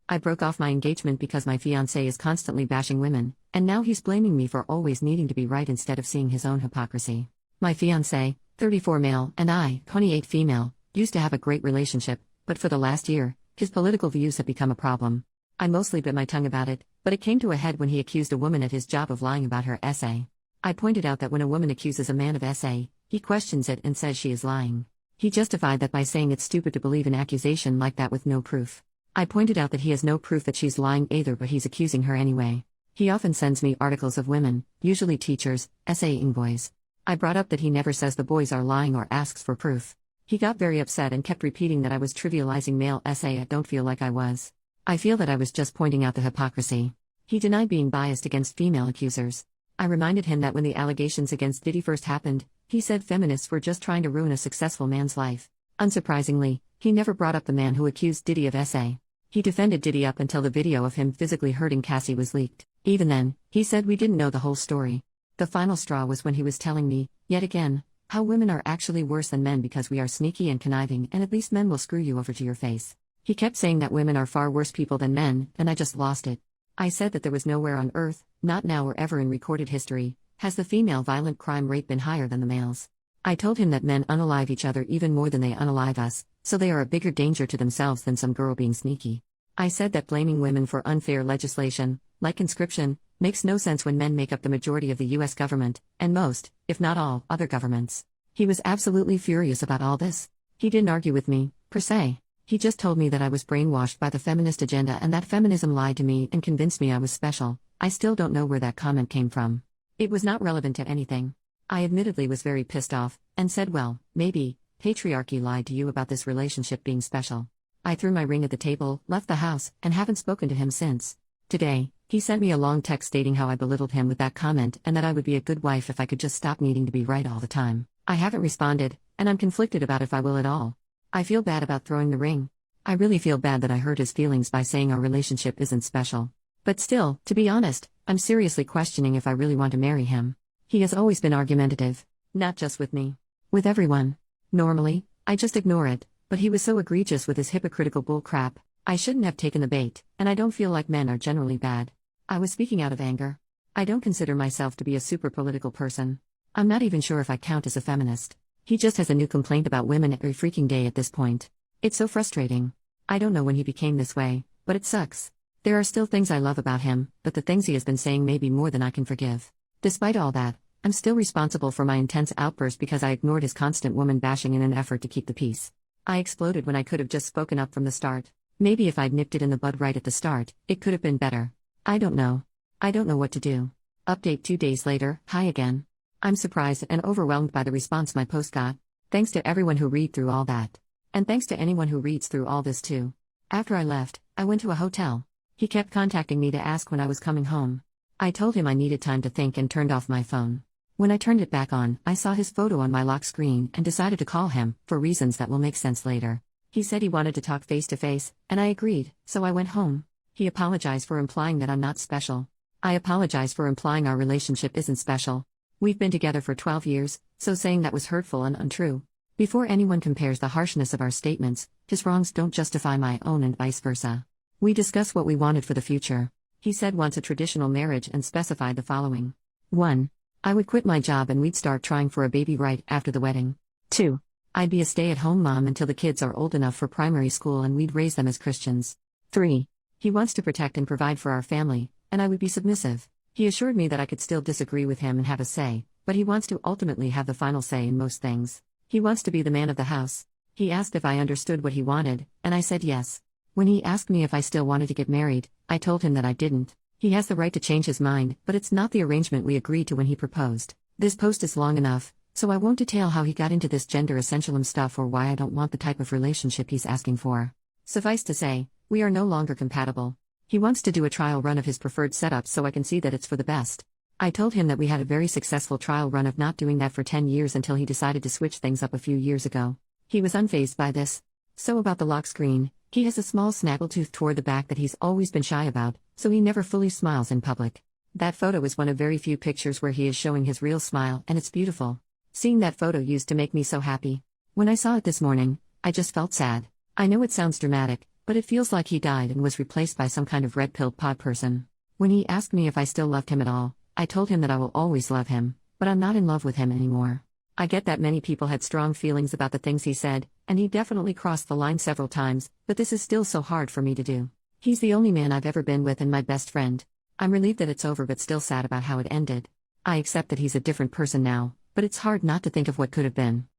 I broke off my engagement because my fiancé is constantly bashing women, and now he's blaming me for always needing to be right instead of seeing his own hypocrisy. My fiancé, 34 male, and I, 28 female, used to have a great relationship, but for the last year, his political views have become a problem. I mostly bit my tongue about it, but it came to a head when he accused a woman at his job of lying about her essay. I pointed out that when a woman accuses a man of essay, he questions it and says she is lying. He justified that by saying it's stupid to believe an accusation like that with no proof. I pointed out that he has no proof that she's lying either, but he's accusing her anyway. He often sends me articles of women, usually teachers, essaying boys. I brought up that he never says the boys are lying or asks for proof. He got very upset and kept repeating that I was trivializing male essay. I don't feel like I was. I feel that I was just pointing out the hypocrisy. He denied being biased against female accusers. I reminded him that when the allegations against Diddy first happened, he said feminists were just trying to ruin a successful man's life. Unsurprisingly, he never brought up the man who accused Diddy of essay. He defended Diddy up until the video of him physically hurting Cassie was leaked. Even then, he said we didn't know the whole story. The final straw was when he was telling me, yet again, how women are actually worse than men because we are sneaky and conniving and at least men will screw you over to your face. He kept saying that women are far worse people than men, and I just lost it. I said that there was nowhere on earth, not now or ever in recorded history, has the female violent crime rate been higher than the males. I told him that men unalive each other even more than they unalive us, so they are a bigger danger to themselves than some girl being sneaky. I said that blaming women for unfair legislation, like conscription, makes no sense when men make up the majority of the US government, and most, if not all, other governments. He was absolutely furious about all this. He didn't argue with me, per se. He just told me that I was brainwashed by the feminist agenda and that feminism lied to me and convinced me I was special. I still don't know where that comment came from. It was not relevant to anything. I admittedly was very pissed off, and said, well, maybe, patriarchy lied to you about this relationship being special. I threw my ring at the table, left the house, and haven't spoken to him since. Today, he sent me a long text stating how I belittled him with that comment and that I would be a good wife if I could just stop needing to be right all the time. I haven't responded, and I'm conflicted about if I will at all. I feel bad about throwing the ring. I really feel bad that I hurt his feelings by saying our relationship isn't special. But still, to be honest, I'm seriously questioning if I really want to marry him. He has always been argumentative. Not just with me. With everyone. Normally, I just ignore it, but he was so egregious with his hypocritical bull crap. I shouldn't have taken the bait, and I don't feel like men are generally bad. I was speaking out of anger. I don't consider myself to be a super political person. I'm not even sure if I count as a feminist. He just has a new complaint about women every freaking day at this point. It's so frustrating. I don't know when he became this way, but it sucks. There are still things I love about him, but the things he has been saying may be more than I can forgive. Despite all that, I'm still responsible for my intense outburst because I ignored his constant woman bashing in an effort to keep the peace. I exploded when I could have just spoken up from the start. Maybe if I'd nipped it in the bud right at the start, it could have been better. I don't know. I don't know what to do. Update 2 days later, hi again. I'm surprised and overwhelmed by the response my post got. Thanks to everyone who read through all that. And thanks to anyone who reads through all this too. After I left, I went to a hotel. He kept contacting me to ask when I was coming home. I told him I needed time to think and turned off my phone. When I turned it back on, I saw his photo on my lock screen and decided to call him, for reasons that will make sense later. He said he wanted to talk face to face, and I agreed, so I went home. He apologized for implying that I'm not special. I apologize for implying our relationship isn't special. We've been together for 12 years, so saying that was hurtful and untrue. Before anyone compares the harshness of our statements, his wrongs don't justify my own and vice versa. We discussed what we wanted for the future. He said wants a traditional marriage and specified the following. 1. I would quit my job and we'd start trying for a baby right after the wedding. 2. I'd be a stay-at-home mom until the kids are old enough for primary school and we'd raise them as Christians. 3. He wants to protect and provide for our family, and I would be submissive. He assured me that I could still disagree with him and have a say, but he wants to ultimately have the final say in most things. He wants to be the man of the house. He asked if I understood what he wanted, and I said yes. When he asked me if I still wanted to get married, I told him that I didn't. He has the right to change his mind, but it's not the arrangement we agreed to when he proposed. This post is long enough, so I won't detail how he got into this gender essentialism stuff or why I don't want the type of relationship he's asking for. Suffice to say, we are no longer compatible. He wants to do a trial run of his preferred setup so I can see that it's for the best. I told him that we had a very successful trial run of not doing that for 10 years until he decided to switch things up a few years ago. He was unfazed by this. So about the lock screen, he has a small snaggletooth toward the back that he's always been shy about, so he never fully smiles in public. That photo is one of very few pictures where he is showing his real smile, and it's beautiful. Seeing that photo used to make me so happy. When I saw it this morning, I just felt sad. I know it sounds dramatic, But it feels like he died and was replaced by some kind of red pill pod person. When he asked me if I still loved him at all, I told him that I will always love him, but I'm not in love with him anymore. I get that many people had strong feelings about the things he said, and he definitely crossed the line several times, but this is still so hard for me to do. He's the only man I've ever been with and my best friend. I'm relieved that it's over but still sad about how it ended. I accept that he's a different person now, but it's hard not to think of what could have been.